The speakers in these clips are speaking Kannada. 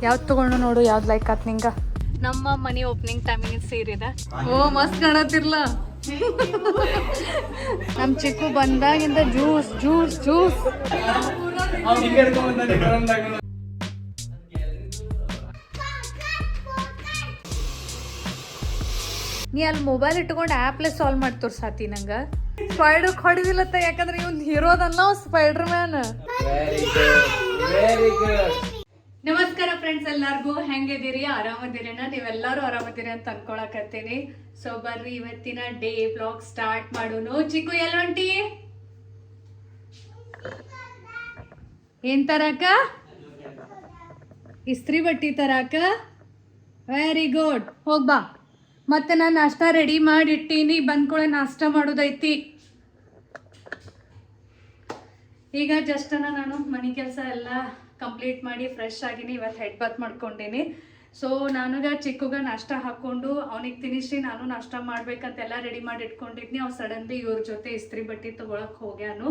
ಯಾವ್ದು ತಗೊಂಡು ನೋಡು, ಯಾವ್ದು ಲೈಕ್ ಆತ್ ನಿಂಗ. ನಮ್ಮ ಮನಿ ಓಪನಿಂಗ್ ಟೈಮಿಗೆ ಸೇರಿದೆ. ಓ ಮಸ್ತ್ ಕಾಣತಿರ್ಲ. ನಮ್ಮ ಚಿಕ್ಕು ಬಂದಾಗಿಂದ ಜ್ಯೂಸ್ ಜ್ಯೂಸ್ ಜ್ಯೂಸ್. ನೀ ಅಲ್ಲಿ ಮೊಬೈಲ್ ಇಟ್ಕೊಂಡು ಆ್ಯಪ್ಲೆ ಸಾಲ್ವ್ ಮಾಡಿ ತೋರ್ಸಾತಿ ನಂಗೆ. ಸ್ಪೈಡರ್ ಹೊಡಿದಿಲ್ಲತ್ತ, ಯಾಕಂದ್ರೆ ಇವ್ನು ಹೀರೋದಲ್ಲ, ಸ್ಪೈಡರ್ ಮ್ಯಾನ್. ನಮಸ್ಕಾರ ಫ್ರೆಂಡ್ಸ್, ಎಲ್ಲಾರ್ಗು ಹೆಂಗಿದ್ದೀರಿ? ಆರಾಮದಿರೇನ? ನೀವೆಲ್ಲರೂ ಆರಾಮದಿರಿ ಅಂತ ಅನ್ಕೊಳಕತ್ತೀನಿ. ಸೊ ಬರ್ರಿ ಇವತ್ತಿನ ಡೇ ಬ್ಲಾಗ್ ಸ್ಟಾರ್ಟ್ ಮಾಡೋನು. ಚಿಕ್ಕು ಎಲ್ಲ ಹೊಂಟಿ? ಏನ್ ತರಾಕ? ಇಸ್ತ್ರಿ ಬಟ್ಟಿ ತರಾಕ? ವೆರಿ ಗುಡ್, ಹೋಗ್ಬಾ. ಮತ್ತೆ ನಾನು ನಾಷ್ಟ ರೆಡಿ ಮಾಡಿಟ್ಟೀನಿ, ಬಂದ್ಕೊಳೆ ನಾಷ್ಟ ಮಾಡೋದೈತಿ. ಈಗ ಜಸ್ಟ್ ನಾನು ಮನೆ ಕೆಲಸ ಎಲ್ಲ ಕಂಪ್ಲೀಟ್ ಮಾಡಿ ಫ್ರೆಶ್ ಆಗಿನಿ. ಇವತ್ತು ಹೆಡ್ ಬಾತ್ ಮಾಡ್ಕೊಂಡೀನಿ. ಸೊ ನಾನುಗ ಚಿಕ್ಕುಗ ನಾಷ್ಟ ಹಾಕ್ಕೊಂಡು ಅವನಿಗೆ ತಿನ್ನಿಸಿ ನಾನು ನಾಷ್ಟ ಮಾಡ್ಬೇಕಂತೆಲ್ಲ ರೆಡಿ ಮಾಡಿ ಇಟ್ಕೊಂಡಿದ್ನಿ. ಅವ್ನು ಸಡನ್ಲಿ ಇವ್ರ ಜೊತೆ ಇಸ್ತ್ರಿ ಬಟ್ಟೆ ತೊಗೊಳಕ್ ಹೋಗ್ಯಾನು.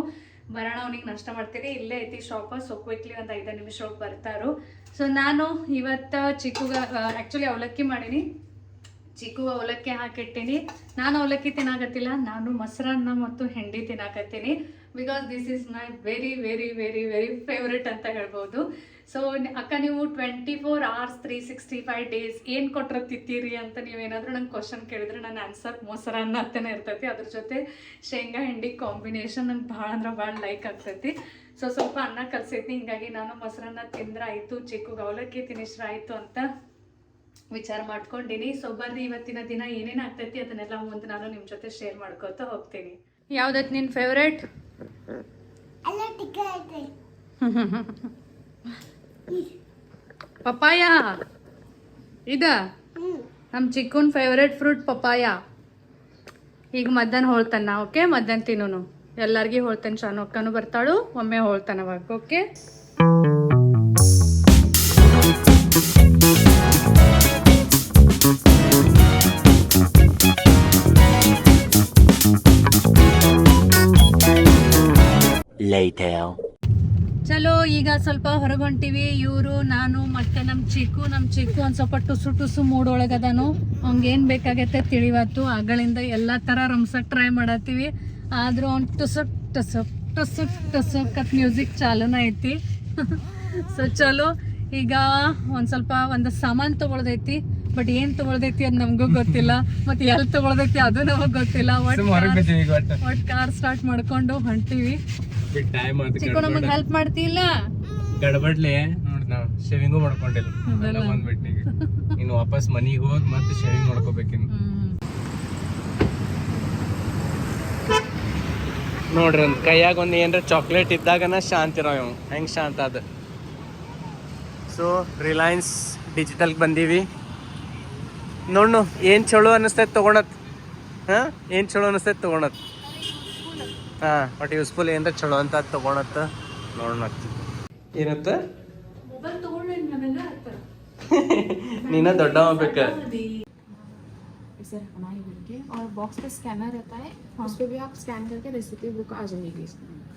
ಬರೋಣ ಅವನಿಗೆ ನಾಷ್ಟ ಮಾಡ್ತೀನಿ. ಇಲ್ಲೇ ಐತಿ ಶಾಪ, ಸೊ ಕ್ವಿಕ್ಲಿ ಒಂದು 5 ನಿಮಿಷ ಒಳಗೆ ಬರ್ತಾರು. ಸೊ ನಾನು ಇವತ್ತು ಚಿಕ್ಕುಗ ಆ್ಯಕ್ಚುಲಿ ಅವಲಕ್ಕಿ ಮಾಡೀನಿ. ಚಿಕ್ಕು ಅವಲಕ್ಕಿ ಹಾಕಿಟ್ಟಿನಿ. ನಾನು ಅವಲಕ್ಕಿ ತಿನ್ನಾಕತ್ತಿಲ್ಲ, ನಾನು ಮೊಸರನ್ನ ಮತ್ತು ಹೆಂಡಿ ತಿನ್ನಾಕತ್ತೀನಿ. Because this is my very very very very favourite ಅಂತ ಹೇಳ್ಬೋದು. ಸೊ ಅಕ್ಕ, ನೀವು 24 hours 365 days ಏನು ಕೊಟ್ಟರೆ ತಿತ್ತೀರಿ ಅಂತ ನೀವೇನಾದರೂ ನಂಗೆ ಕ್ವಶನ್ ಕೇಳಿದ್ರೆ ನನ್ನ ಆನ್ಸರ್ ಮೊಸರನ್ನ ಅಂತಲೇ ಇರ್ತೈತಿ. ಅದ್ರ ಜೊತೆ ಶೇಂಗಾ ಹಿಂಡಿ ಕಾಂಬಿನೇಷನ್ ನಂಗೆ ಭಾಳ ಅಂದ್ರೆ ಭಾಳ ಲೈಕ್ ಆಗ್ತೈತಿ. ಸೊ ಸ್ವಲ್ಪ ಅನ್ನ ಕಲ್ಸೈತಿ, ಹಿಂಗಾಗಿ ನಾನು ಮೊಸರನ್ನ ತಿಂದ್ರೆ ಆಯಿತು, ಚಿಕ್ಕಗೆ ಅವಲಕ್ಕಿ ತಿನ್ನಿಸ್ರೆ ಆಯಿತು ಅಂತ ವಿಚಾರ ಮಾಡ್ಕೊಂಡಿನಿ. ಸೊ ಬರ್ರಿ ಇವತ್ತಿನ ದಿನ ಏನೇನು ಆಗ್ತೈತಿ ಅದನ್ನೆಲ್ಲ ಮುಂದೆ ನಾನು ನಿಮ್ಮ ಜೊತೆ ಶೇರ್ ಮಾಡ್ಕೋತಾ ಹೋಗ್ತೀನಿ. ಯಾವ್ದೈತಿ ನಿನ್ನ ಫೇವ್ರೇಟ್? ಪಪಾಯ. ಇದ ನಮ್ಮ ಚಿಕ್ಕನ್ ಫೇವ್ರೇಟ್ ಫ್ರೂಟ್ ಪಪಾಯ. ಈಗ ಮಧ್ಯಾಹ್ನ ಹೋಳ್ತಾನ. ಓಕೆ, ಮಧ್ಯಾಹ್ನ ತಿನ್ನೋನು. ಎಲ್ಲರಿಗೂ ಹೋಳ್ತಾನೆ. ಶಾನು ಅಕ್ಕನೂ ಬರ್ತಾಳು, ಒಮ್ಮೆ ಹೋಳ್ತಾನ ಅವಾಗ. ಓಕೆ, ಚಲೋ. ಈಗ ಸ್ವಲ್ಪ ಹೊರಗೆ ಹೊಂಟಿವಿ. ಇವರು, ನಾನು ಮತ್ತೆ ನಮ್ಮ ಚಿಕ್ಕು ಒಂದು ಸ್ವಲ್ಪ ಟುಸು ಟುಸು ಮೂಡೊಳಗದಾನು. ಅವ್ನಿಗೇನು ಬೇಕಾಗೈತೆ ತಿಳಿವತ್ತು. ಆಗಳಿಂದ ಎಲ್ಲ ಥರ ರಂಸಕ್ ಟ್ರೈ ಮಾಡತ್ತೀವಿ, ಆದರೂ ಅವ್ನು ಟುಸುಕ್ ಟುಸುಕ್ ಟುಸುಕ್ ಟುಸುಕ್ ಕತ್ ಮ್ಯೂಸಿಕ್ ಚಾಲೂನ ಐತಿ. ಸೊ ಚಲೋ. ಈಗ ಒಂದು ಸಾಮಾನು ತೊಗೊಳ್ದೈತಿ, ಬಟ್ ಏನು ತೊಗೊಳ್ದೈತಿ ಅದು ನಮಗೂ ಗೊತ್ತಿಲ್ಲ, ಮತ್ತು ಎಲ್ಲಿ ತೊಗೊಳ್ದೈತಿ ಅದು ನಮಗೆ ಗೊತ್ತಿಲ್ಲ. ಒಟ್ಟು ಕಾರ್ ಸ್ಟಾರ್ಟ್ ಮಾಡ್ಕೊಂಡು ಹೊಂಟಿವಿ. ಚಿಕ್ಕು ನಮಗೆ ಹೆಲ್ಪ್ ಮಾಡ್ತಿಲ್ಲ? ಗಡಬಡ್ಲೆ ನೋಡಿ, ನಾವು ಶೇವಿಂಗು ಮಾಡ್ಕೊಂಡಿಲ್ಲ, ಬಂದ್ಬಿಟ್ಟು ಇನ್ನು ವಾಪಸ್ ಮನಿಗೆ ಹೋಗಿ ಮತ್ತೆ ಶೇವಿಂಗ್ ಮಾಡ್ಕೋಬೇಕಿನ್ನು. ನೋಡ್ರಿ, ಒಂದು ಕೈಯಾಗ ಒಂದು ಏನಾರ ಚಾಕ್ಲೇಟ್ ಇದ್ದಾಗನ ಶಾಂತಿ ಇರೋ ಇವ್ ಹೆಂಗೆ ಶಾಂತ ಅದ. ಸೊ ರಿಲಯನ್ಸ್ ಡಿಜಿಟಲ್ಗೆ ಬಂದೀವಿ. ನೋಡು ಏನು ಚಲೋ ಅನ್ನಿಸ್ತೈತೆ ತೊಗೊಳತ್. ಹಾಂ, ಏನು ಚಲೋ ಅನ್ನಿಸ್ತೈತೆ ತೊಗೊಳತ್. ಹಾಂ, ಬಟ್ ಯೂಸ್ಫುಲ್ ಏನಾರ ಚಲೋ ಅಂತ ತೊಗೊಳತ್ತ. ನೋಡೋಣ ಏನತ್ತ. ನೀನ ದೊಡ್ಡ ಹೋಗ್ಬೇಕ. और बॉक्स पे स्कैनर रहता है, उस पे भी आप स्कैन करके रेसिपी बुक आ जाएगी.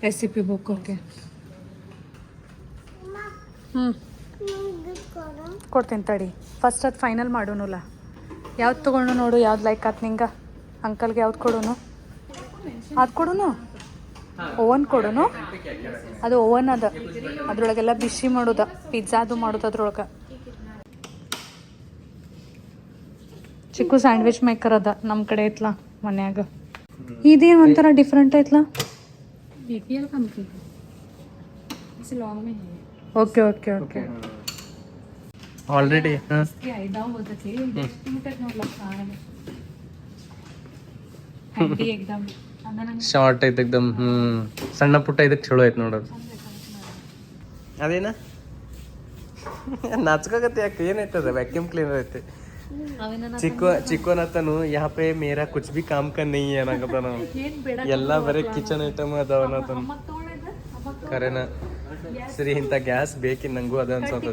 Recipe book. ಓಕೆ, ಕೊಡ್ತೀನಿ ತಡಿ. ಫಸ್ಟ್ ಅದು ಫೈನಲ್ ಮಾಡೋನುಲ್ಲ. ಯಾವ್ದು ತೊಗೊಂಡು ನೋಡು, ಯಾವ್ದು ಲೈಕ್ ಆತ್ ನಿಂಗೆ. ಅಂಕಲ್ಗೆ ಯಾವ್ದು ಕೊಡೋನು? ಅದು ಕೊಡೋನು. ಓವನ್ ಕೊಡೋನು. ಅದು ಓವನ್ ಅದ, ಅದ್ರೊಳಗೆಲ್ಲ ಬಿಸಿ ಮಾಡೋದ, ಪಿಜ್ಜಾದು ಮಾಡೋದು ಅದ್ರೊಳಗೆ. ಚಿಕ್ಕು ಸ್ಯಾಂಡ್ವಿಚ್ ಮೇಕರ್ ಅದ ನಮ್ಮ ಕಡೆ ಐತ್ಲ ಮನ್ಯಾಗ. ಇದೇನು ಒಂಥರ ಡಿಫ್ರೆಂಟ್ ಐತ್ಲ. BPL कंपनी इसे लॉन्ग में है. Okay okay okay. ಆಲ್ರೆಡಿ ಐದಾವ್ ಹೋದಕ್ಕೆ ಹ್ಯಾಂಡಿ ಎಕ್ದಮ್ ಶಾರ್ಟ್ ಐತೆ ಎಕ್ದಮ್. ಸಣ್ಣ ಪುಟ್ಟ ಇದಕ್ಕೆ ಚಲೋ ಐತೆ ನೋಡೋದು. ಅದೇನ ನಾಚ್ಕಾಗತ್ತೆ ಯಾಕೆ? ಏನೈತದ? ವ್ಯಾಕ್ಯೂಮ್ ಕ್ಲೀನರ್ ಐತೆ. ಚಿಕ್ಕೋನತನು ಯಾ ಪೇ ಮೇರಾ ಕುಚ್ ಬಿ ಕಾಮ್ ಕಾ ನಹೀ ಏನಾಗತ್ತಾನ. ಎಲ್ಲ ಬರೀ ಕಿಚನ್ ಐಟಮ್ ಅದಾವನತನು. ಕರೆನ ಸರಿ, ಇಂಥ ಗ್ಯಾಸ್ ಬೇಕಿನ್ ನಂಗೂ ಅದ ಅನ್ಸೋದು.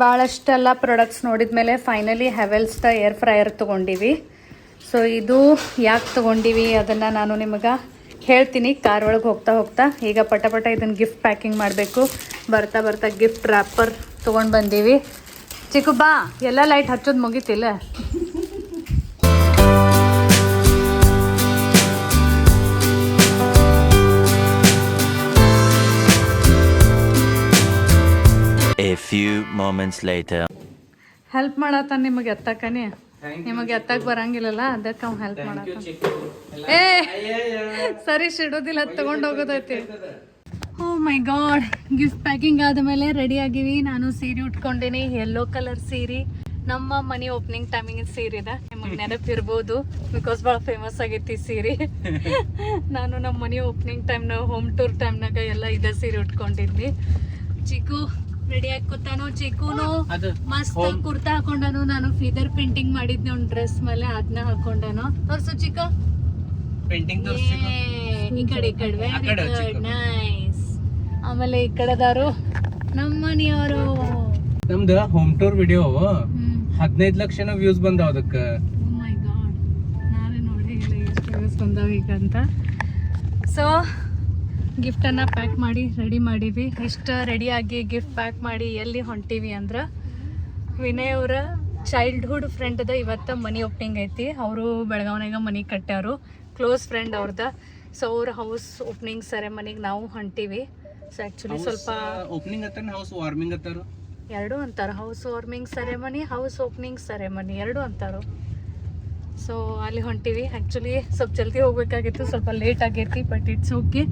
ಭಾಳಷ್ಟೆಲ್ಲ ಪ್ರಾಡಕ್ಟ್ಸ್ ನೋಡಿದ್ಮೇಲೆ ಫೈನಲಿ ಹೆವೆಲ್ಸ್ದ ಏರ್ ಫ್ರೈಯರ್ ತೊಗೊಂಡಿವಿ. ಸೊ ಇದು ಯಾಕೆ ತೊಗೊಂಡಿವಿ ಅದನ್ನು ನಾನು ನಿಮಗೆ ಹೇಳ್ತೀನಿ ಕಾರ್ ಒಳಗೆ ಹೋಗ್ತಾ ಹೋಗ್ತಾ. ಈಗ ಪಟ ಪಟ ಇದನ್ನು ಗಿಫ್ಟ್ ಪ್ಯಾಕಿಂಗ್ ಮಾಡಬೇಕು. ಬರ್ತಾ ಬರ್ತಾ ಗಿಫ್ಟ್ ರ್ಯಾಪರ್ ತೊಗೊಂಡು ಬಂದೀವಿ. ಚಿಕ್ಕು ಬಾ, ಎಲ್ಲ ಲೈಟ್ ಹಚ್ಚೋದು ಮುಗೀತಿಲ್ಲ. A few moments later. Help ಮಾಡತ್ತಾನ ನಿಮಗೆ ಎತ್ತಕ್ಕನೇ. ನಿಮಗೆ ಎತ್ತಕ್ಕೆ ಬರಂಗಿಲ್ಲಲ್ಲ, ಅದಕ್ಕೆ ಅವ್ನು ಹೆಲ್ಪ್ ಮಾಡತ್ತಾನ. ಏ ಸರಿ ಸಿಡೋದಿಲ್ಲ, ತಗೊಂಡು ಹೋಗೋದೈತಿ. ಓ ಮೈ ಗಾಡ್, ಗಿಫ್ಟ್ ಪ್ಯಾಕಿಂಗ್ ಆದಮೇಲೆ ರೆಡಿ ಆಗಿವಿ. ನಾನು ಸೀರೆ ಉಟ್ಕೊಂಡೀನಿ, ಯೆಲ್ಲೋ ಕಲರ್ ಸೀರೆ. ನಮ್ಮ ಮನಿ ಓಪನಿಂಗ್ ಟೈಮಿಂಗ್ ಸೀರೆ ಇದೆ, ನಿಮಗೆ ನೆನಪಿರ್ಬೋದು, ಬಿಕಾಸ್ ಭಾಳ ಫೇಮಸ್ ಆಗೈತಿ ಸೀರೆ. ನಾನು ನಮ್ಮ ಮನಿ ಓಪನಿಂಗ್ ಟೈಮ್ನಾಗ, ಹೋಮ್ ಟೂರ್ ಟೈಮ್ನಾಗ ಎಲ್ಲ ಇದೇ ಸೀರೆ ಉಟ್ಕೊಂಡಿದ್ವಿ. ಚಿಕ್ಕು ರೆಡಿ ಹಾಕೋತಾನು. ಚಿಕ್ಕೂನು ಮಸ್ತ್ ಕುರ್ತಾ ಹಾಕೊಂಡನು. ನಾನು ಫೀದರ್ ಪೇಂಟಿಂಗ್ ಮಾಡಿದ್ನಿ ಅವ್ನ ಡ್ರೆಸ್ ಮೇಲೆ, ಅದನ್ನ ಹಾಕೊಂಡನು. ತೋರ್ಸು ಚಿಕ್ಕ, ಪೇಂಟಿಂಗ್ ಈ ಕಡೆ ವೆರಿ ಗುಡ್, ನೈಸ್. ಆಮೇಲೆ ಈ ಕಡೆದಾರು ನಮ್ಮ ಮನೆಯವರು. ನಮ್ದು home tour video 15 lakh views ಬಂದಾವ ಅದಕ್ಕೆ. ಓ ಮೈ ಗಾಡ್, ನಾನೇ ನೋಡಿ ಇಲ್ಲ ಎಷ್ಟು ವ್ಯೂಸ್ ಬಂದಾವ ಈಗ ಅಂತ. ಸೊ ಗಿಫ್ಟನ್ನು ಪ್ಯಾಕ್ ಮಾಡಿ ರೆಡಿ ಮಾಡೀವಿ. ಇಷ್ಟು ರೆಡಿಯಾಗಿ ಗಿಫ್ಟ್ ಪ್ಯಾಕ್ ಮಾಡಿ ಎಲ್ಲಿ ಹೊಂಟೀವಿ ಅಂದ್ರೆ, ವಿನಯ್ ಅವರ ಚೈಲ್ಡ್ಹುಡ್ ಫ್ರೆಂಡ್ದ ಇವತ್ತು ಮನಿ ಓಪನಿಂಗ್ ಐತಿ. ಅವರು ಬೆಳಗಾವ್ನಾಗ ಮನಿ ಕಟ್ಟ್ಯಾರು, ಕ್ಲೋಸ್ ಫ್ರೆಂಡ್ ಅವ್ರದ್ದು. ಸೊ ಅವ್ರ ಹೌಸ್ ಓಪನಿಂಗ್ ಸೆರೆಮನಿಗೆ ನಾವು ಹೊಂಟೀವಿ. ಸೊ ಆ್ಯಕ್ಚುಲಿ ಸ್ವಲ್ಪ ಓಪನಿಂಗ್ ಅತ್ತಾರ, ಹೌಸ್ ವಾರ್ಮಿಂಗ್ ಅತ್ತಾರ, ಎರಡೂ ಅಂತಾರೆ. House warming ceremony, house opening ceremony ಎರಡೂ ಅಂತಾರು. ಸೊ ಅಲ್ಲಿ ಹೊಂಟೀವಿ. ಆ್ಯಕ್ಚುಲಿ ಸ್ವಲ್ಪ ಜಲ್ದಿ ಹೋಗ್ಬೇಕಾಗಿತ್ತು, ಸ್ವಲ್ಪ ಲೇಟ್ ಆಗೈತಿ, ಬಟ್ ಇಟ್ಸ್ ಓಕೆ.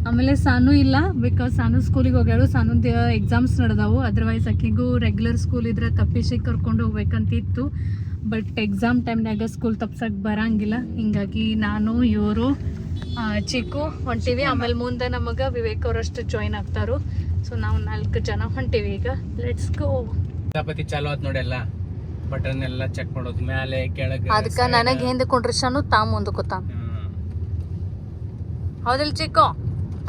ಆಮೇಲೆ ಸಾನು ಇಲ್ಲ, ಬಿಕಾಸ್ ಸಾನು ಸ್ಕೂಲಿಗೆ ಹೋಗ್ಯಾಳು. ಸಾನುದ ಎಕ್ಸಾಮ್ಸ್ ನಡೆದವು. ಅದರ್ವೈಸ್ ಆಕಿಗೂ ರೆಗ್ಯುಲರ್ ಸ್ಕೂಲ್ ಇದ್ರೆ ತಪ್ಪಿಸಿ ಕರ್ಕೊಂಡು ಹೋಗ್ಬೇಕಂತಿತ್ತು. ಬಟ್ ಎಕ್ಸಾಮ್ ಟೈಮ್ನಾಗ ಸ್ಕೂಲ್ ತಪ್ಸಕ್ಕೆ ಬರಂಗಿಲ್ಲ. ಹಿಂಗಾಗಿ ನಾನು, ಇವರು, ಚಿಕ್ಕು ಹೊಂಟೀವಿ. ಆಮೇಲೆ ಮುಂದೆ ನಮಗೆ ವಿವೇಕ್ ಅವರಷ್ಟು ಜಾಯಿನ್ ಆಗ್ತಾರು. ಸೊ ನಾವು 4 ಜನ ಹೊಂಟೀವಿ ಈಗ. Let's go. ಚಾಪತಿ ಚಾಲು ಆತ್ ನೋಡಿ, ಎಲ್ಲ ಬಟನ್ ಎಲ್ಲ ಚೆಕ್ ಮಾಡೋದು, ಮೇಲೆ ಕೆಳಗೆ. ಅದಕ್ಕೆ ನನಗೆ ಹಿಂದೆ ಕುಂಡ್ರಿಸನು, ತಾ ಮುಂದೆ ಕೂತಾನ. ಹೌದಿಲ್ಲ ಚಿಕ್ಕು?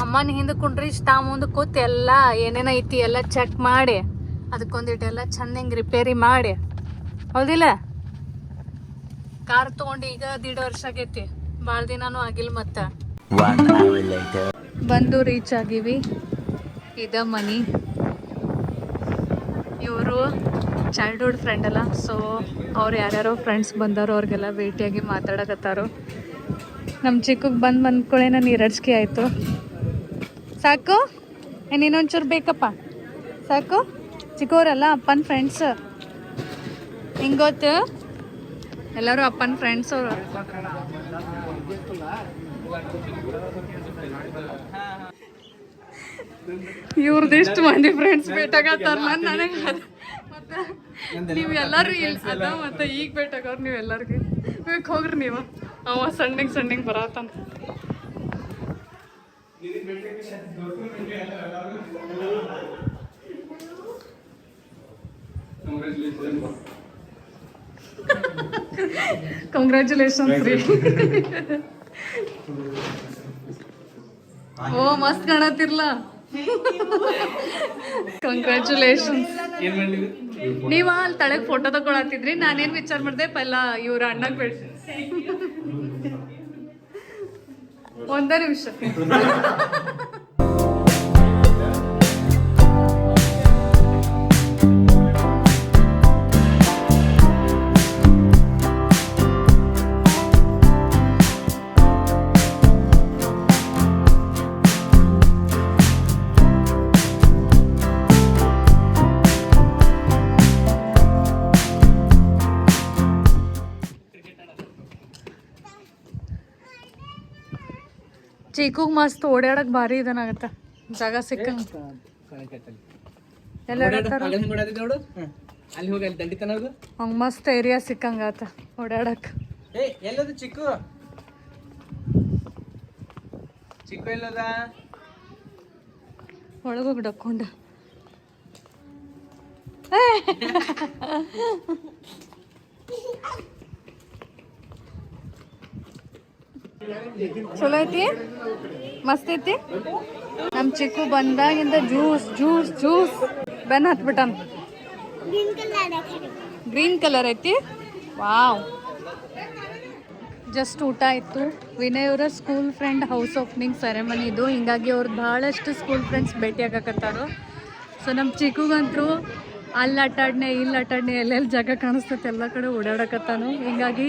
ಅಮ್ಮನ ಹಿಂದೆ ಕುಂಡ್ರಿಸ್, ತಾ ಮುಂದೆ ಕೂತ್ ಎಲ್ಲ ಏನೇನೈತಿ ಎಲ್ಲ ಚೆಕ್ ಮಾಡಿ, ಅದಕ್ಕೊಂದಿಟ್ಟು ಎಲ್ಲ ಚಂದಂಗೆ ರಿಪೇರಿ ಮಾಡಿ. ಹೌದಿಲ್ಲ? ಕಾರ್ ತೊಗೊಂಡು ಈಗ 1.5 ವರ್ಷ ಆಗೈತಿ, ಭಾಳ ದಿನಾನು ಆಗಿಲ್ಲ. ಮತ್ತೆ 1 hour later. ಬಂದು ರೀಚ್ ಆಗೀವಿ. ಇದ ಮನಿ. ಇವರು ಚೈಲ್ಡ್ಹುಡ್ ಫ್ರೆಂಡ್ ಅಲ್ಲ, ಸೊ ಅವ್ರು ಯಾರ್ಯಾರೋ ಫ್ರೆಂಡ್ಸ್ ಬಂದವರು, ಅವ್ರಿಗೆಲ್ಲ ಭೇಟಿಯಾಗಿ ಮಾತಾಡಕತ್ತಾರು. ನಮ್ಮ ಚಿಕ್ಕಗೆ ಬಂದ್ಕೊಳ್ಳೆ ನಾನು ನೀರಡ್ಸ್ಕೆ ಆಯಿತು. ಸಾಕು ಇನ್ನೊಂಚೂರು ಬೇಕಪ್ಪ, ಸಾಕು. ಚಿಕ್ಕವರಲ್ಲ ಅಪ್ಪನ ಫ್ರೆಂಡ್ಸ್, ಹಿಂಗೆ ಗೊತ್ತು, ಎಲ್ಲರೂ ಅಪ್ಪನ ಫ್ರೆಂಡ್ಸ್ ಅವರು. ಇವ್ರದ್ದು ಎಷ್ಟು ಮಂದಿ ಫ್ರೆಂಡ್ಸ್ ಭೇಟಾಗತ್ತಾರಲ್ಲ ನನಗೆ. ಮತ್ತೆ ನೀವು ಎಲ್ಲರೂ ಅದ ಮತ್ತೆ ಈಗ ಭೇಟಾಗವ್ರು ನೀವು ಎಲ್ಲರಿಗೂ. ಬೇಕು ಹೋಗ್ರಿ ನೀವು, ಅವ ಸಣ್ಣಿಗೆ ಬರತ್ತಾನ. ಕಂಗ್ರ್ಯಾಚುಲೇಷನ್ಸ್ ರೀ. ಓ ಮಸ್ತ್ ಕಾಣತ್ತಿರ್ಲ. ಕಂಗ್ರ್ಯಾಚುಲೇಷನ್ಸ್. ನೀವ ಅಲ್ಲಿ ತಳಗ್ ಫೋಟೋ ತಗೊಳತ್ತಿದ್ರಿ, ನಾನೇನ್ ವಿಚಾರ ಮಾಡಿದೆ ಪಲ್ಲ ಇವ್ರ ಅಣ್ಣಗ್ ಬೇಡ. ಒಂದೇ ನಿಮಿಷ. ಚೀಕುಗ್ ಮಸ್ತ್ ಓಡಾಡಕ್ ಭಾರಿ ಇದನ್ನಾಗತ್ತ, ಜಾಗ ಸಿಕ್ಕಂಗ. ಹಂಗ ಮಸ್ತ್ ಏರಿಯಾ ಸಿಕ್ಕಂಗ ಆತ ಓಡಾಡಕ್. ಎಲ್ಲದು ಚಿಕ್ಕು? ಚಿಕ್ಕು ಎಲ್ಲದ? ಒಳಗೋಗಿ ಡಕ್ಕೊಂಡ. ಚಲೋ ಐತಿ, ಮಸ್ತ್ ಐತಿ. ನಮ್ ಚಿಕ್ಕು ಬಂದಾಗಿಂದ ಜ್ಯೂಸ್ ಜ್ಯೂಸ್ ಜ್ಯೂಸ್ ಬೆನ್ ಹತ್ಬಿಟ್ಟಾನ. ಗ್ರೀನ್ ಕಲರ್ ಐತಿ. ವಾವ್, ಜಸ್ಟ್ ಊಟ ಆಯಿತು. ವಿನಯ್ ಅವರ school friend house opening ceremony ಇದು, ಹಿಂಗಾಗಿ ಅವ್ರು ಭಾಳಷ್ಟು ಸ್ಕೂಲ್ ಫ್ರೆಂಡ್ಸ್ ಭೇಟಿ ಆಗಕತ್ತಾರು. ಸೊ ನಮ್ಮ ಚಿಕ್ಕಗಂತರೂ ಅಲ್ಲಿ ಆಟಾಡ್ನೆ ಇಲ್ಲಿ ಆಟಾಡ್ನೆ ಎಲ್ಲೆಲ್ಲಿ ಜಾಗ ಕಾಣಿಸ್ತೈತೆ ಎಲ್ಲ ಕಡೆ ಓಡಾಡಕತ್ತಾನು. ಹಿಂಗಾಗಿ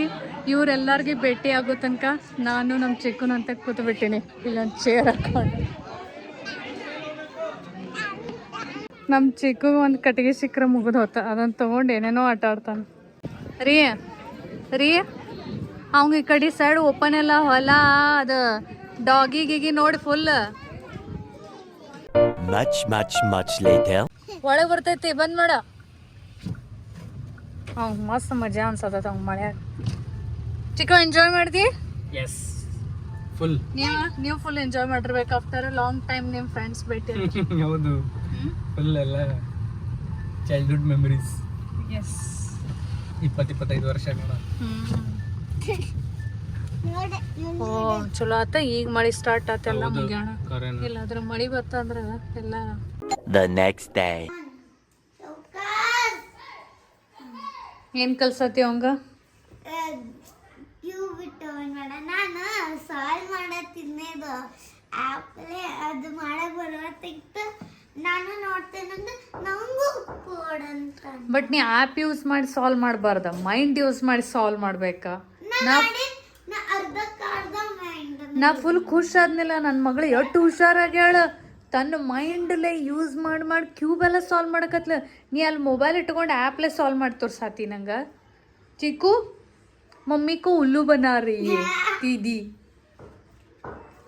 ಇವರೆಲ್ಲರಿಗೆ ಭೇಟಿ ಆಗೋ ತನಕ ನಾನು ನಮ್ಮ ಚಿಕ್ಕನ ಅಂತ ಕೂತ್ಬಿಟ್ಟಿನಿ ಇಲ್ಲೊಂದು ಚೇರ್ ಹಾಕೊಂಡು. ನಮ್ಮ ಚಿಕ್ಕ ಒಂದು ಕಟ್ಟಿಗೆ ಸಿಕ್ಕರೆ ಮುಗಿದು ಹೋತ, ಅದನ್ನು ತೊಗೊಂಡು ಏನೇನೋ ಆಟ ಆಡ್ತಾನೆ. ರೀ ರೀ ಅವಂಗ ಈ ಕಡೆ ಸೈಡ್ ಓಪನ್ ಎಲ್ಲ ಹೊಲ ಅದು ಡಾಗಿ ಗಿಗಿ ನೋಡಿ ಫುಲ್ Much later. ಒಳಗೆ ಬರ್ತೈತಿ, ಬಂದ್ ಮಾಡ. ಅವ್ ಮಸ್ತ್ ಮಜಾ ಅನ್ಸತ್ತ ಅವ್ ಮಳ್ಯಾಗ. ಚಿಕ್ಕ ಎಂಜಾಯ್ ಮಾಡ್ದಿ? Yes full. ನೀವು ಫುಲ್ ಎಂಜಾಯ್ ಮಾಡಿರ್ಬೇಕು ಆಫ್ಟರ್ ಲಾಂಗ್ ಟೈಮ್ ನಿಮ್ಮ ಫ್ರೆಂಡ್ಸ್ ಭೇಟಿ. ಹೌದು, ಫುಲ್ ಎಲ್ಲ ಚೈಲ್ಡ್ಹುಡ್ ಮೆಮರೀಸ್. ಎಸ್ 20-25 ವರ್ಷ ಓ ಚಲೋ ಆತ. ಈಗ ಮಳಿ ಸ್ಟಾರ್ಟ್ ಆತ, ಎಲ್ಲ ಮುಗ್ಯಾಣ. ಇಲ್ಲಾಂದ್ರೆ ಮಳಿ ಬರ್ತಂದ್ರ ಎಲ್ಲ. The next day. ಏನ್ ಕಲ್ಸತಿ ಅವಂಗ? ನಾನು ಸಾಲ್ವ್ ಮಾಡತ್ತಿದ್ನೇದು ಆ್ಯಪಲ್ಲೇ ಅದು ಮಾಡಕ್ ಬರತ್ತಿತ್ತು. ನಾನು ನೋಡ್ತೇನಂದ್ರೆ ನಂಗೂ ಕೊಡಂತ. ಬಟ್ ನೀ ಆ್ಯಪ್ ಯೂಸ್ ಮಾಡಿ ಸಾಲ್ವ್ ಮಾಡಬಾರ್ದ, ಮೈಂಡ್ ಯೂಸ್ ಮಾಡಿ ಸಾಲ್ವ್ ಮಾಡ್ಬೇಕಾ. ನಾ ಫುಲ್ ಖುಷ್ ಆದ್ನಿಲ್ಲ. ನನ್ನ ಮಗಳು ಎಷ್ಟು ಹುಷಾರಾಗ್ಯಾಳ, ತನ್ನ ಮೈಂಡ್ಲೆ ಯೂಸ್ ಮಾಡಿ ಕ್ಯೂಬ್ ಎಲ್ಲ ಸಾಲ್ವ್ ಮಾಡಕತ್ಲ. ನೀ ಅಲ್ಲಿ ಮೊಬೈಲ್ ಇಟ್ಕೊಂಡು ಆ್ಯಪ್ಲೆ ಸಾಲ್ವ್ ಮಾಡಿ ತೋರ್ಸಾತಿ ನಂಗೆ. ಚಿಕ್ಕು ಮಮ್ಮಿ ಕೋ ಉಲ್ಲು ಬನಾ ರೀ ದೀದಿ,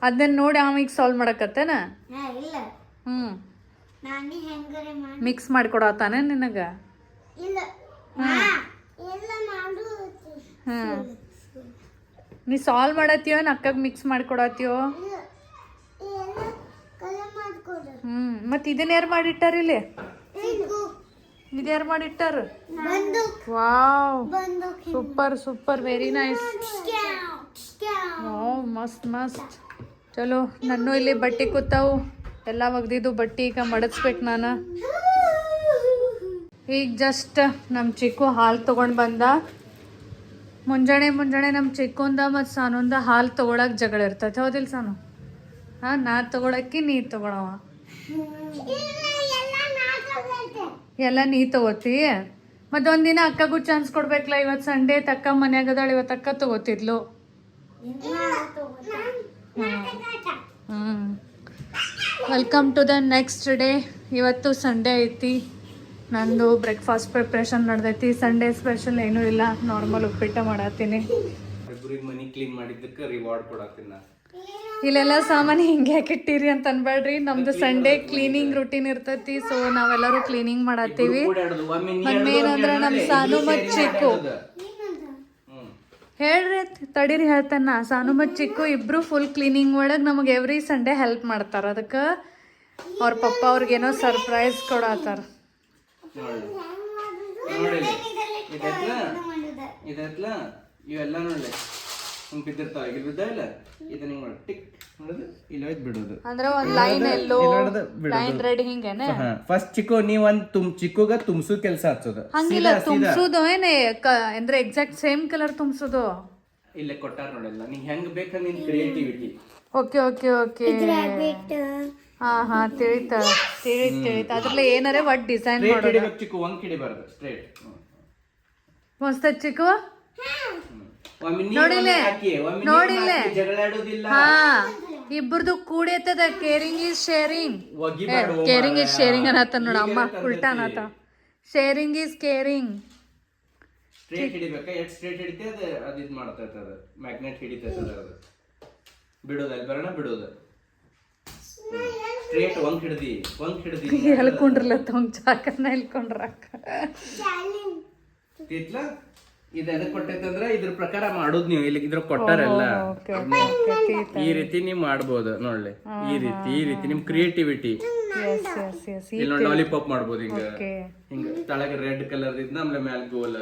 ಅದನ್ನ ನೋಡಿ ಆಮೇಲೆ ಸಾಲ್ವ್ ಮಾಡಕತ್ತೇನ. ಹ್ಞೂ ಮಿಕ್ಸ್ ಮಾಡಿಕೊಡತ್ತಾನೆ ನಿನಗೆ. ಹ್ಞೂ ನೀ ಸಾಲ್ವ್ ಮಾಡತ್ತೀಯೋ ಅಕ್ಕಗೆ ಮಿಕ್ಸ್ ಮಾಡಿಕೊಡತ್ತೀಯೋ? ಮತ್ತೆ ಇದನ್ನ ಯಾರು ಮಾಡಿಟ್ಟಾರ ಇಲ್ಲಿ? ಇದು ಯಾರು ಮಾಡಿಟ್ಟಾರ? Wow super super, very nice. Wow ಮಸ್ತ್ ಮಸ್ತ್. ಚಲೋ, ನಾನು ಇಲ್ಲಿ ಬಟ್ಟೆ ಕೂತಾವು ಎಲ್ಲ ಒಗ್ದಿದ್ದು ಬಟ್ಟೆ ಈಗ ಮಡಚ್ಬೇಕು ನಾನು. ಈಗ ಜಸ್ಟ್ ನಮ್ಮ ಚಿಕ್ಕು ಹಾಲು ತೊಗೊಂಡು ಬಂದ. ಮುಂಜಾನೆ ನಮ್ಮ ಚಿಕ್ಕೊಂದ ಮತ್ತು ಸಾನೊಂದ ಹಾಲು ತೊಗೊಳಕ್ಕೆ ಜಗಳ ಇರ್ತೈತೆ, ಹೌದಿಲ್ಲ ಸಾನು? ಹಾಂ, ನಾ ತೊಗೊಳಕ್ಕೆ ನೀ ತೊಗೊಳವ. ಎಲ್ಲ ನೀ ತೊಗೋತಿ. ಮತ್ತೊಂದಿನ ಅಕ್ಕಗೂ ಚಾನ್ಸ್ ಕೊಡ್ಬೇಕಲ್ಲ. ಇವತ್ತು ಸಂಡೇ ತಕ್ಕ ಮನ್ಯಾಗದಾಳ, ಇವತ್ತು ಅಕ್ಕ ತೊಗೋತಿದ್ಲು. Welcome to the next day. ಇವತ್ತು ಸಂಡೇ ಐತಿ. ನಂದು ಬ್ರೇಕ್ಫಾಸ್ಟ್ ಪ್ರಿಪ್ರೇಷನ್ ನಡೆದೈತಿ. ಸಂಡೇ ಸ್ಪೆಷಲ್ ಏನೂ ಇಲ್ಲ, ನಾರ್ಮಲ್ ಉಪ್ಪಿಟ್ಟು ಮಾಡತ್ತೀನಿ. ಮನಿ ಕ್ಲೀನ್ ಮಾಡಿದ್ದಕ್ಕೆ ರಿವಾರ್ಡ್ ಕೊಡತ್ತೀನಿ ನಾ. ಇಲ್ಲೆಲ್ಲ ಸಾಮಾನು ಹಿಂಗೆ ಹಾಕಿಟ್ಟಿರಿ ಅಂತ ಅನ್ಬೇಡ್ರಿ. ನಮ್ದು ಸಂಡೇ ಕ್ಲೀನಿಂಗ್ ರೂಟೀನ್ ಇರ್ತೈತಿ. ಸೊ ನಾವೆಲ್ಲರೂ ಕ್ಲೀನಿಂಗ್ ಮಾಡತ್ತೀವಿ. ಏನಂದ್ರೆ ನಮ್ಮ ಸಾನು ಮತ್ತು ಚಿಕ್ಕು ಹೇಳ್ರಿ ತಡೀರಿ ಹೇಳ್ತಾನ. ಸಾನು ಮತ್ತು ಚಿಕ್ಕು ಇಬ್ರು ಫುಲ್ ಕ್ಲೀನಿಂಗ್ ಒಳಗೆ ನಮಗೆ ಎವ್ರಿ ಸಂಡೇ ಹೆಲ್ಪ್ ಮಾಡ್ತಾರೆ. ಅದಕ್ಕೆ ಅವ್ರ ಪಪ್ಪ ಅವ್ರಿಗೇನೋ ಸರ್ಪ್ರೈಸ್ ಕೊಡತ್ತಾರ. ಇದೆಲ್ಲ ಇವೆಲ್ಲ ನೋಡಿ ಹಿಂಗೆ ಬಿದ್ದಿರ್ತಾವ. ಈಗ ಬಿದ್ದ ಇಲ್ಲ, ಇದನ್ನ ಹಿಂಗೆ ಮಾಡಿ ಟಿಕ್ ಮಾಡೋದು, ಇಲ್ಲಿ ಹೋಯ್ತು ಬಿಡೋದು. ಅಂದ್ರೆ ಒಂದು ಲೈನ್ ಎಲ್ಲೋ ಲೈನ್ ರೆಡ್ ಹಿಂಗೇನೆ. ಫಸ್ಟ್ ಚಿಕ್ಕು ನೀವ್ ಒಂದು ಚಿಕ್ಕುಗ ತುಂಬಿಸೋ ಕೆಲಸ ಹಚ್ಚೋದು. ಹಂಗಿಲ್ಲ, ತುಂಬಿಸೋದು ಏನೇ ಅಂದ್ರೆ ಎಕ್ಸಾಕ್ಟ್ ಸೇಮ್ ಕಲರ್ ತುಂಬಿಸೋದು. ಇಲ್ಲೇ ಕೊಟ್ಟಾರ ನೋಡಲ್ಲ, ನೀನ್ ಹೆಂಗ್ ಬೇಕಂದ್ರೆ ನಿನ್ ಕ್ರಿಯೇಟಿವಿಟಿ. ಓಕೆ ಓಕೆ ಓಕೆ, ಹಾ ತಿಳಿತ. ಅದ್ರಲ್ಲಿ ಏನಾರೆ ಒಟ್ಟು ಡಿಸೈನ್ ಮಾಡೋದು. ಚಿಕ್ಕು ಒಂದ್ ಕಿಡಿಬಾರ್ದು, ಸ್ಟ್ರೇಟ್ ಮಸ್ತ್ ಚಿಕ್ಕು. ನೋಡಿಲ್ಲೇ ಹಾ, ಇಬ್ಬರದು ಕೂಡೈತದ. Caring is sharing. Caring is sharing ಅನ್ನತ್ತ ನೋಡ ಅಮ್ಮ, ಉಲ್ಟಾ ಅನ್ನತ್ತ. Sharing is caring. ಸ್ಟ್ರೇಟ್ ಹಿಡಿಬೇಕಾ? ಎಷ್ಟು ಸ್ಟ್ರೇಟ್ ಹಿಡಿತೆ ಅದು ಇದು ಮಾಡ್ತೈತೆ, ಅದು ಮ್ಯಾಗ್ನೆಟ್ ಹಿಡಿತೈತೆ. ಅದು ಬಿಡೋದು, ಅಲ್ಲಿ ಬರೋಣ ಬಿಡೋದು. ಸ್ಟ್ರೇಟ್ ಒಂದ್ ಹಿಡ್ದಿ ಹೇಳ್ಕೊಂಡ್ರಲ್ಲ ತಮ್ಮ ಚಾಕನ್ನ ಹೇಳ್ಕೊಂಡ್ರಕ್ಕ. ಇದು ಎದಕ್ ಕೊಟ್ಟೈತಂದ್ರ ಇದ್ರ ಪ್ರಕಾರ ಮಾಡೋದು ನೀವು. ಇಲ್ಲಿ ಇದ್ರ ಕೊಟ್ಟಾರಲ್ಲ, ಈ ರೀತಿ ನೀವು ಮಾಡ್ಬೋದು. ನೋಡ್ಲಿ, ಈ ರೀತಿ ನಿಮ್ ಕ್ರಿಯೇಟಿವಿಟಿ. ಇಲ್ಲಿ ನೋಡಿ ಲಾಲಿಪಾಪ್ ಮಾಡ್ಬೋದು. ಹಿಂಗ ತಳಗ ರೆಡ್ ಕಲರ್ ಇದ್ನ ಆಮೇಲೆ ಮ್ಯಾಲ ಗೋಲ್.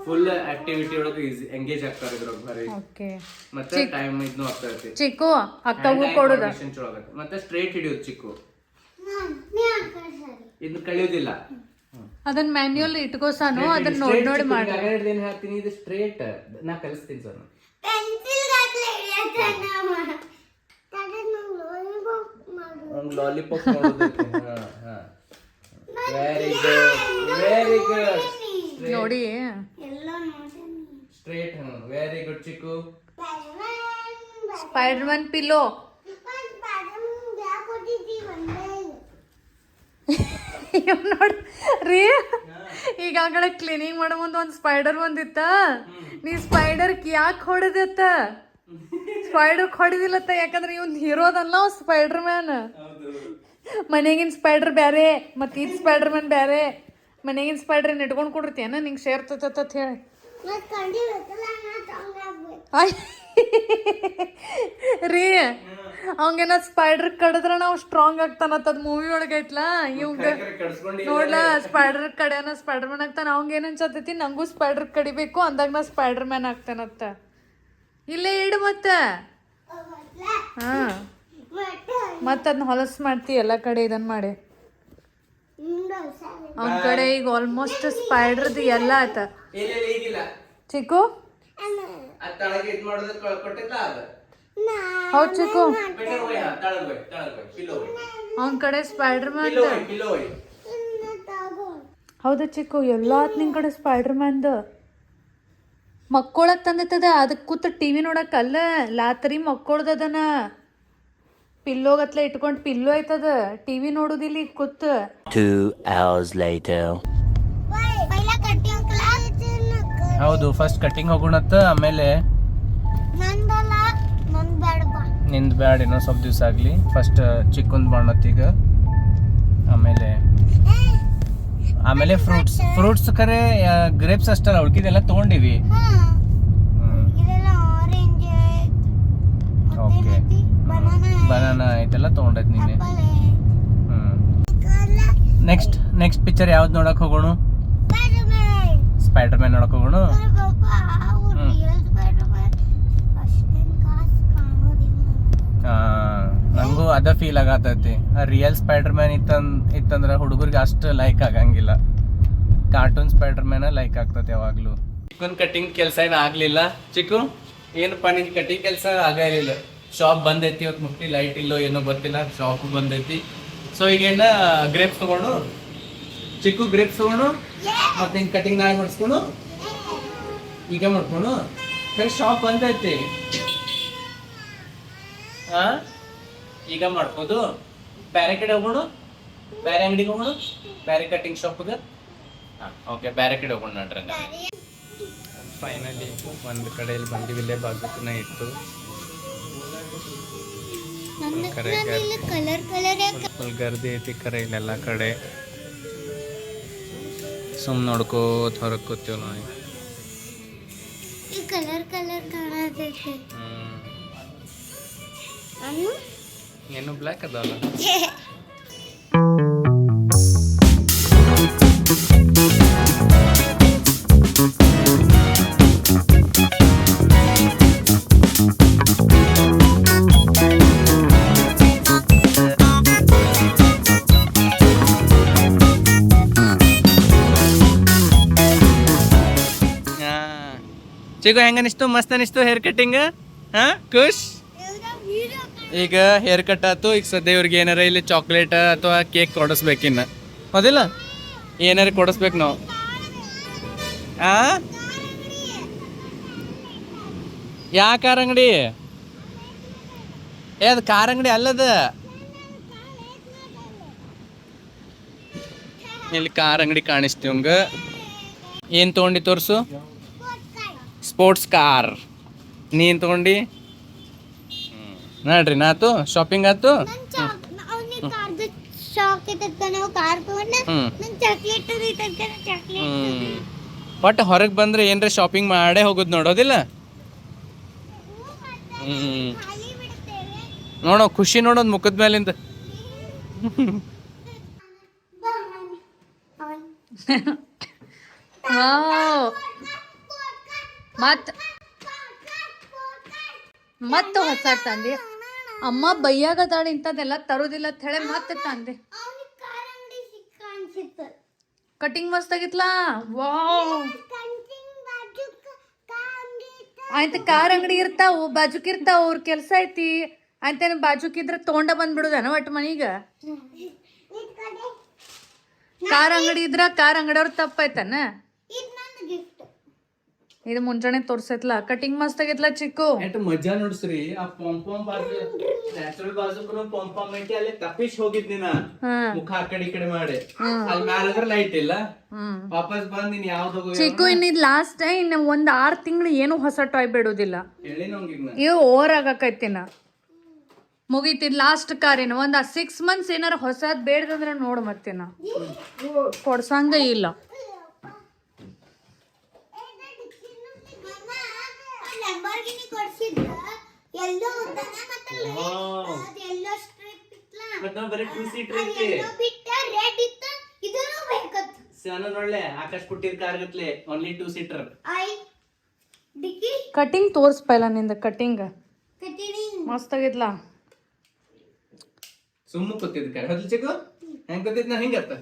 ಫುಲ್ ಆಕ್ಟಿವಿಟಿ ಒಳಗೆ ಎಂಗೇಜ್ ಆಗ್ತಾರೆ ಇದ್ರೊಳಗೆ ಭಾರಿ. ಮತ್ತೆ ಟೈಮ್ ಇದನ್ನು ಆಗ್ತೈತಿ. ಚಿಕ್ಕು ಅಕ್ಕಗೂ ಕೊಡೋದು. ಮತ್ತೆ ಸ್ಟ್ರೇಟ್ ಹಿಡಿಯೋದು ಚಿಕ್ಕು, ಇದನ್ನ ಕಳಿಯೋದಿಲ್ಲ. ಅದನ್ನ ಮ್ಯಾನ್ಯುಯಲ್ ಇಟ್ಕೋಸಾನು ಅದನ್ನ ನೋಡಿ ಮಾಡಿ ಏನು ಹೇಳ್ತೀನಿ, ಇದು ಸ್ಟ್ರೇಟ್ ನಾ ಕಲಿಸ್ತೀನಿ ಸರ್. ಪೆನ್ಸಿಲ್ ಗಾತ್ಲೆ ಹಿಡಿಯತಾನ ಒಂದು ಲಾಲಿಪಾಪ್ ಮಾಡೋದಕ್ಕೆ. Very good, very good. ನೋಡಿ ಎಲ್ಲ ನೋಡ್ತೀನಿ. ಸ್ಟ್ರೇಟ್. ವೆರಿ ಗುಡ್ ಚಿಕ್ಕು. ಸ್ಪೈಡರ್ಮನ್ ಪಿಲ್ಲೋ. ನೋಡಿ ರೀ, ಈಗಾಗಲೇ ಕ್ಲೀನಿಂಗ್ ಮಾಡೋ ಮುಂದೆ ಒಂದು ಸ್ಪೈಡರ್ ಬಂದಿತ್ತ. ನೀ ಸ್ಪೈಡರ್ ಯಾಕೆ ಹೊಡೆದತ್ತ? ಸ್ಪೈಡರ್ ಹೊಡೆದಿಲ್ಲತ್ತ, ಯಾಕಂದ್ರೆ ಇವ್ನ ಹೀರೋದಲ್ಲ ಸ್ಪೈಡರ್ ಮ್ಯಾನ್. ಮನೆಗಿನ ಸ್ಪೈಡರ್ ಬ್ಯಾರೆ ಮತ್ತು ಇದು ಸ್ಪೈಡರ್ ಮ್ಯಾನ್ ಬ್ಯಾರೆ. ಮನೆಗಿನ ಸ್ಪೈಡರ್ ಇಟ್ಕೊಂಡು ಕೊಡಿರ್ತೀಯನ ನಿಂಗೆ ಸೇರ್ತತ ಹೇಳಿ. ರೀ ಅವಂಗೇನ ಸ್ಪೈಡರ್ ಕಡಿದ್ರ ನಾವು ಸ್ಟ್ರಾಂಗ್ ಆಗ್ತಾನತ್ತದ ಮೂವಿ ಒಳಗೆ ಐತ್ಲ. ಇವಂಗ ನೋಡ್ಲಾ ಸ್ಪೈಡರ್ ಕಡೆನ ಸ್ಪೈಡರ್ ಮ್ಯಾನ್ ಆಗ್ತಾನ. ಅವಂಗ ಏನ್ ಅನ್ಸತೈತಿ, ನಂಗೂ ಸ್ಪೈಡರ್ ಕಡಿಬೇಕು ಅಂದಾಗ ನಾ ಸ್ಪೈಡರ್ ಮ್ಯಾನ್ ಆಗ್ತಾನತ್ತ. ಇಲ್ಲೇ ಇಡು ಮತ್ತ. ಹಾ ಮತ್ತ ಅದನ್ನ ಹೊಲಸ್ ಮಾಡ್ತಿ ಎಲ್ಲ ಕಡೆ ಇದನ್ ಮಾಡಿ. ಅವನ ಕಡೆ ಈಗ ಆಲ್ಮೋಸ್ಟ್ ಸ್ಪೈಡರ್ದು ಎಲ್ಲ ಆಯ್ತ. ಚಿಕ್ಕು ಹೌದ್ ಚಿಕ್ಕು, ಅವನ ಕಡೆ ಸ್ಪೈಡರ್ ಮ್ಯಾನ್. ಹೌದಾ ಚಿಕ್ಕು, ಎಲ್ಲ ಆತ್ ನಿನ್ ಕಡೆ ಸ್ಪೈಡರ್ ಮ್ಯಾನ್ದ. ಮಕ್ಕೊಳಕ್ ತಂದೈತದ, ಅದಕ್ಕೆ ಕೂತ್ ಟಿವಿ ನೋಡಕ್ ಅಲ್ಲ, ಲಾತ್ರಿ ಮಕ್ಕೊಳ್ದದನ. ಪಿಲ್ಲೋಗತ್ಲೆ ಇಟ್ಕೊಂಡು ಪಿಲ್ಲೋ ಐತದ, ಟಿವಿ ನೋಡುದಿಲ್ಲ ಈಗ ಕೂತ್. 2 hours later. ಹೌದು, ಫಸ್ಟ್ ಕಟಿಂಗ್ ಹೋಗೋಣತ್ತ, ಆಮೇಲೆ ನಿಂದು ಬ್ಯಾಡ, ಇನ್ನೊಂದು ಸ್ವಲ್ಪ ದಿವಸ ಆಗಲಿ. ಫಸ್ಟ್ ಚಿಕ್ಕಂದು ಮಾಡತ್ತ ಈಗ, ಆಮೇಲೆ ಫ್ರೂಟ್ಸ್ ಕರೆ ಗ್ರೇಪ್ಸ್ ಅಷ್ಟಲ್ಲ, ಉಳ್ಕಿದೆಲ್ಲ ತೊಗೊಂಡಿವಿ. ಓಕೆ, ಬನಾನಾ ಇದೆಲ್ಲ ತೊಗೊಂಡೈತಿ ನಿನ್ನೆ. ನೆಕ್ಸ್ಟ್ ಪಿಕ್ಚರ್ ಯಾವ್ದು ನೋಡಕ್ ಹೋಗೋಣ? ಸ್ಪೈಡರ್ ಮ್ಯಾನ್ ನೋಡಕ್ ಹೋಗೋಣ. ನಂಗೂ ಅದ ಫೀಲ್ ಆಗತೈತಿ. ರಿಯಲ್ ಸ್ಪೈಡರ್ ಮ್ಯಾನ್ ಇತ್ತಂದ್ರೆ ಹುಡುಗರಿಗೆ ಅಷ್ಟು ಲೈಕ್ ಆಗಂಗಿಲ್ಲ. ಕಾರ್ಟೂನ್ ಸ್ಪೈಡರ್ ಮ್ಯಾನ್ ಲೈಕ್ ಆಗ್ತೈತಿ ಯಾವಾಗ್ಲೂ. ಚಿಕ್ಕನ್ ಕಟಿಂಗ್ ಕೆಲಸ ಏನು ಆಗ್ಲಿಲ್ಲ. ಚಿಕ್ಕು ಏನಪ್ಪ ನಿನ್ ಕಟಿಂಗ್ ಕೆಲಸ ಆಗಲಿಲ್ಲ. ಶಾಪ್ ಬಂದೈತಿ ಇವತ್ತು, ಮುಟ್ಟಿ ಲೈಟ್ ಇಲ್ಲೋ ಏನೋ ಗೊತ್ತಿಲ್ಲ, ಶಾಪ್ ಬಂದೈತಿ. ಸೊ ಈಗೇನ ಗ್ರೇಪ್ಸ್ ತಗೊಂಡು, ಚಿಕ್ಕು ಗ್ರೇಪ್ಸ್ ತಗೊಂಡು ಮತ್ತೆ ಹಿಂಗೆ ಕಟಿಂಗ್ ನಾಳೆ ಮಾಡಿಸ್ಕೊಂಡು ಈಗ ಮಾಡ್ಕೊಂಡು ಶಾಪ್ ಬಂದೈತಿ. ಈಗ ಮಾಡ್ಬೋದು. ಬೇರೆ ಕಡೆ ಹೋಗೋಣ, ಬೇರೆ ಅಂಗಡಿಗೆ ಹೋಗೋಣ, ಬೇರೆ ಕಟಿಂಗ್ ಶಾಪ್ಗೆ. ಓಕೆ, ಬೇರೆ ಕಡೆ ಹೋಗೋಣ ನೋಡ್ರಿ. ಫೈನಲಿ ಒಂದು ಕಡೆಯಲ್ಲಿ ಬಂದಿವಿ, ಇಲ್ಲೇ ಬಾಜುಕನ ಇತ್ತು. ಫುಲ್ ಗರ್ದಿ ಐತಿ ಕರೆ ಇಲ್ಲೆಲ್ಲ ಕಡೆ. ಸುಮ್ ನೋಡ್ಕೋತ ಹೊರಗೆ ಕೂತೀವಿ ನಾವು. ಕಲರ್ ಕಾಣತೈತಿ. ಏನು ಬ್ಲ್ಯಾಕ್ ಅದಲ್ಲ. ಚಿಗು ಹೆಂಗ ಅನಿಸ್ತು? ಮಸ್ತ್ ಅನಿಸ್ತು ಹೇರ್ ಕಟ್ಟಿಂಗ್? ಖುಷ್? ಈಗ ಹೇರ್ ಕಟ್ ಆಯ್ತು. ಈಗ ಸದ್ಯ ಇವ್ರಿಗೆ ಏನಾರ ಇಲ್ಲಿ ಚಾಕ್ಲೇಟ್ ಅಥವಾ ಕೇಕ್ ಕೊಡಿಸ್ಬೇಕಿನ್ನ, ಹೌದಿಲ್ಲ? ಏನಾರ ಕೊಡಿಸ್ಬೇಕು ನಾವು. ಯಾ ಕಾರ್ ಅಂಗಡಿ? ಅದು ಕಾರ್ ಅಂಗಡಿ ಅಲ್ಲದ. ಇಲ್ಲಿ ಕಾರ್ ಅಂಗಡಿ ಕಾಣಿಸ್ತೀವಂಗ. ಏನು ತೊಗೊಂಡು ತೋರಿಸು. Sports car. ನೀನು ತೊಗೊಂಡು? ನೋಡ್ರಿ, ನಾತು ಶಾಪಿಂಗ್ ಆಯ್ತು. ಒಟ್ಟು ಹೊರಗೆ ಬಂದ್ರೆ ಏನ್ರ ಶಾಪಿಂಗ್ ಮಾಡೇ ಹೋಗುದು ನೋಡೋದಿಲ್ಲ. ನೋಡೋ ಖುಷಿ ನೋಡೋದು ಮುಖದ ಮೇಲಿಂದ. ಮತ್ತೆ ಹೊಸ ತಂದೆ. ಅಮ್ಮ ಬೈಯಾಗದಾಳ ಇಂಥದ್ದೆಲ್ಲ ತರೋದಿಲ್ಲ ಅಂತ ಹೇಳಿ ಮತ್ತೆ ತಂದೆ. ಕಟಿಂಗ್ ಮಸ್ತ್ ಆಗಿತ್ಲಾ ವಾವ್ ಆಯ್ತು ಕಾರ್ ಅಂಗಡಿ ಇರ್ತಾವು ಬಾಜುಕ್ ಇರ್ತಾವ ಅವ್ರ ಕೆಲ್ಸ ಐತಿ ಆಯ್ತೇನು ಬಾಜುಕ್ ಇದ್ರೆ ತೊಗೊಂಡ ಬಂದ್ಬಿಡುದನ ಒಟ್ಟು ಮನೀಗ ಕಾರ್ ಅಂಗಡಿ ಇದ್ರ ಕಾರ್ ಅಂಗಡಿಯವ್ರ ತಪ್ಪಾಯ್ತಾನ ಇದು ನನ್ನ ಗಿಫ್ಟ್. ಇದು ಮುಂಜಾನೆ ತೋರ್ಸೈತ್ಲ ಕಟಿಂಗ್ ಮಸ್ತ್ ಆಗೈತ್ಲ ಚಿಕ್ಕು ಎಷ್ಟ್ ಮಜಾ ನೋಡ್ಸ್ರಿ ಆ ಪಂಪಂ ಬಾಜು ನ್ಯಾಚುರಲ್ ಬಾಜುಕು ಪಂಪಂ ಐತಿ ಅಲ್ಲಿ ತಪ್ಪಿಸ್ ಹೋಗಿದ್ನಿ ನಾ ಮುಖ ಆ ಕಡೆ ಈ ಕಡೆ ಮಾಡಿ ಅಲ್ಲಿ ಮ್ಯಾಲ ಲೈಟ್ ಇಲ್ಲ ವಾಪಸ್ ಬಂದ್ ನೀನ್ ಯಾವ್ದು ಚಿಕ್ಕು ಇನ್ನಿದ್ ಲಾಸ್ಟ್ ಇನ್ನು ಒಂದ್ 6 ತಿಂಗಳು ಏನು ಹೊಸ ಟಾಯ್ ಬಿಡೋದಿಲ್ಲ ಹೇಳಿ ನಂಗೆ ಇವ್ ಓವರ್ ಆಗಕೈತಿನ ಮುಗೀತಿದ್ ಲಾಸ್ಟ್ ಕಾರಿನ ಒಂದ್ 6 ಮಂತ್ಸ್ ಏನಾರ ಹೊಸದ್ ಬೇಡ್ದಂದ್ರ ನೋಡ್ ಮತ್ತೇನ ಕೊಡ್ಸಂಗ ಇಲ್ಲ ಲಂಬೋರ್ಗಿನಿ ಕೊಡ್ಸಿದ್ರ ಎಲ್ಲೋ ಉದ್ದನ ಮತ್ತೆ ಎಲ್ಲೋ ಸ್ಟ್ರಿಪ್ ಇತ್ಲಾ ಮತ್ ನಾವ್ ಬರೀ 2 ಸೀಟರ್ ಐತಿ ಎಲ್ಲೋ ಬಿಟ್ಟ ರೆಡ್ ಇತ್ತ ಇದನ್ನು ಬೇಕತ್ತು ಸಣ್ಣ ನೋಡ್ಲೆ ಆಕಾಶ್ ಪುಟ್ಟಿರ್ ಕಾರ್ ಗತ್ಲೆ ಓನ್ಲಿ 2 ಸೀಟರ್ ಐ ಡಿಕ್ಕಿ ಕಟಿಂಗ್ ತೋರ್ಸ್ಪೈಲ ನಿಂದ ಕಟಿಂಗ್ ಕಟಿಂಗ್ ಮಸ್ತ್ ಆಗೈತ್ಲಾ ಸುಮ್ಮ ಕೂತಿದ್ ಕಾರ್ ಹದ್ಲಿ ಚಿಕ್ಕು ಹೆಂಗ್ ಕೂತಿದ್ ನಾ ಹಿಂಗತ್ತ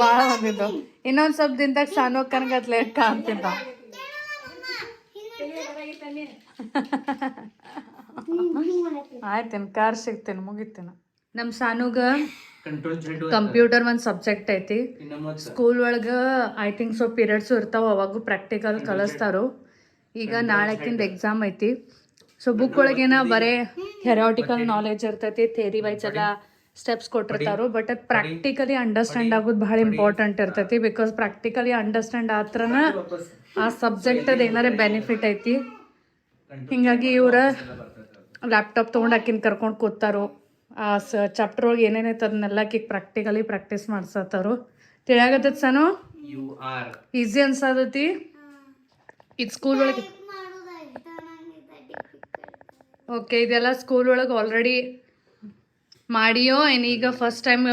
ಬಾಳ ಬಂದಿದ್ದು ಇನ್ನೊಂದ್ ಸ್ವಲ್ಪ ದಿನದಾಗ ಸಾನೋ ಕನ್ಗತ್ಲೆ ಕಾಣ್ತಿದ್ದ ಆಯ್ತೇನ್ ಕಾರ್ ಸಿಗ್ತೇನೆ ಮುಗಿತೇನ ನಮ್ ಸಾನುಗ ಕಂಟ್ರೋಲ್ ಜೆಡ್ ಕಂಪ್ಯೂಟರ್ ಒಂದ್ ಸಬ್ಜೆಕ್ಟ್ ಐತಿ ಇನ್ನ ಮತ್ತ ಸ್ಕೂಲ್ ಒಳಗ ಐ ಥಿಂಕ್ ಸೊ ಪೀರಿಯಡ್ಸ್ ಇರ್ತಾವ ಅವಾಗೂ ಪ್ರಾಕ್ಟಿಕಲ್ ಕಲಿಸ್ತಾರೋ ಈಗ ನಾಳೆಕಿಂದ ಎಕ್ಸಾಮ್ ಐತಿ ಸೊ ಬುಕ್ ಒಳಗೇನ ಬರೇ ಥೆರಾಟಿಕಲ್ ನಾಲೆಜ್ ಇರ್ತೈತಿ ಥೇರಿ ವೈಸ್ ಎಲ್ಲ ಸ್ಟೆಪ್ಸ್ ಕೊಟ್ಟಿರ್ತಾರೋ ಬಟ್ ಅದು ಪ್ರಾಕ್ಟಿಕಲಿ ಅಂಡರ್ಸ್ಟ್ಯಾಂಡ್ ಆಗೋದು ಬಹಳ ಇಂಪಾರ್ಟೆಂಟ್ ಇರ್ತೈತಿ ಬಿಕಾಸ್ ಪ್ರಾಕ್ಟಿಕಲಿ ಅಂಡರ್ಸ್ಟ್ಯಾಂಡ್ ಆತ್ರನ ಆ ಸಬ್ಜೆಕ್ಟ್ ಅದ ಏನಾರ ಬೆನಿಫಿಟ್ ಐತಿ ಹಿಂಗಾಗಿ ಇವ್ರ ಲ್ಯಾಪ್ಟಾಪ್ ತೊಗೊಂಡು ಆಕಿನ ಕರ್ಕೊಂಡು ಕೂತಾರೋ ಆ ಚಾಪ್ಟರ್ ಒಳಗೆ ಏನೇನೈತೆ ಅದನ್ನೆಲ್ಲ ಆಕಿಗೆ ಪ್ರಾಕ್ಟಿಕಲಿ ಪ್ರಾಕ್ಟೀಸ್ ಮಾಡ್ಸತ್ತಾರೋ ತಿಳಿಯಾಗತ್ತದ ಸನು ಯು ಆರ್ ಈಸಿ ಅನ್ಸತೈತಿ ಇದು ಸ್ಕೂಲ್ ಒಳಗೆ ಮಾಡೋದಾಯ್ತಾ ನಂಗೆ ಡಿಫಿಕಲ್ಟ್ ಓಕೆ ಇದೆಲ್ಲ ಸ್ಕೂಲ್ ಒಳಗೆ ಆಲ್ರೆಡಿ ಮಾಡಿಯೋ ಏನು ಈಗ ಫಸ್ಟ್ ಟೈಮ್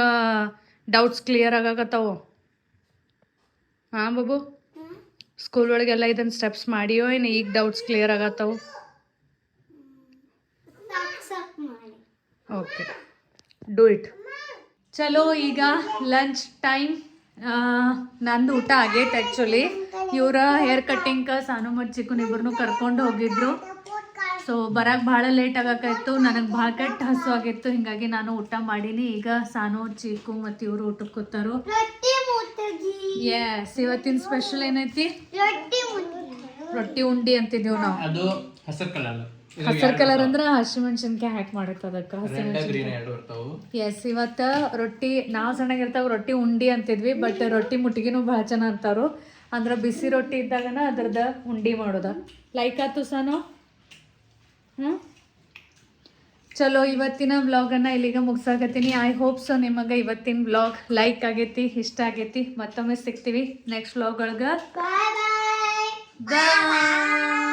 ಡೌಟ್ಸ್ ಕ್ಲಿಯರ್ ಆಗಾಕತ್ತಾವು ಹಾಂ ಬಾಬು ಸ್ಕೂಲ್ ಒಳಗೆಲ್ಲ ಇದನ್ನ ಸ್ಟೆಪ್ಸ್ ಮಾಡಿಯೋ ಏನು ಈಗ ಡೌಟ್ಸ್ ಕ್ಲಿಯರ್ ಆಗತ್ತಾವು ಸಾಕ್ ಮಾಡಿ ಓಕೆ ಡೂ ಇಟ್ ಚಲೋ ಈಗ ಲಂಚ್ ಟೈಮ್ ನಂದು ಊಟ ಆಗೈತೆ ಆ್ಯಕ್ಚುಲಿ ಇವರ ಹೇರ್ ಕಟ್ಟಿಂಗ್ ಸಾನು ಮತ್ತು ಚಿಕ್ಕನ್ ಇಬ್ಬರನ್ನೂ ಕರ್ಕೊಂಡು ಹೋಗಿದ್ರು ಸೊ ಬರಕ್ಕೆ ಭಾಳ ಲೇಟ್ ಆಗಕ್ಕಾಯ್ತು ನನಗೆ ಭಾಳ ಕೆಟ್ಟ ಹಸು ಆಗಿತ್ತು ಹಿಂಗಾಗಿ ನಾನು ಊಟ ಮಾಡೀನಿ ಈಗ ಸಾನು ಚಿಕ್ಕು ಮತ್ತು ಇವರು ಊಟಕ್ಕೆ ಕೂತಾರು ರೊಟ್ಟಿ ಮುಟ್ಟಗಿ ಎಸ್ ಇವತ್ತಿನ ಸ್ಪೆಷಲ್ ಏನೈತಿ ರೊಟ್ಟಿ ಮುಟ್ಟಗಿ ರೊಟ್ಟಿ ಉಂಡಿ ಅಂತಿದ್ದೀವಿ ನಾವು ಅದು ಹಸಿರು ಕಲರ್ ಹಸಿರು ಕಲರ್ ಅಂದ್ರೆ ಹಸಿಮೆಣ್ಸಿನ್ಕಾಯಿ ಹಾಕಿ ಮಾಡಿತ್ತು ಅದಕ್ಕೆ ಗ್ರೀನ್ ಎರಡು ಇರ್ತಾವು ಎಸ್ ಇವತ್ತು ರೊಟ್ಟಿ ನಾವು ಸಣ್ಣಗಿರ್ತಾವ ರೊಟ್ಟಿ ಉಂಡಿ ಅಂತಿದ್ವಿ ಬಟ್ ರೊಟ್ಟಿ ಮುಟ್ಟಿಗೆನೂ ಭಾಳ ಜನ ಅಂತಾರು ಅಂದ್ರೆ ಬಿಸಿ ರೊಟ್ಟಿ ಇದ್ದಾಗನ ಅದ್ರದ ಉಂಡಿ ಮಾಡೋದ ಲೈಕ್ ಆಯ್ತು ಸಾನು ಚಲೋ ಇವತ್ತಿನ ವ್ಲಾಗನ್ನು ಇಲ್ಲಿಗೆ ಮುಗ್ಸಾಕತ್ತೀನಿ ಐ ಹೋಪ್ ಸೊ ನಿಮಗೆ ಇವತ್ತಿನ ವ್ಲಾಗ್ ಲೈಕ್ ಆಗೈತಿ ಇಷ್ಟ ಆಗೈತಿ ಮತ್ತೊಮ್ಮೆ ಸಿಗ್ತೀವಿ ನೆಕ್ಸ್ಟ್ ವ್ಲಾಗ್ ಒಳಗೆ ಬಾಯ್ ಬಾಯ್ ಬಾಯ್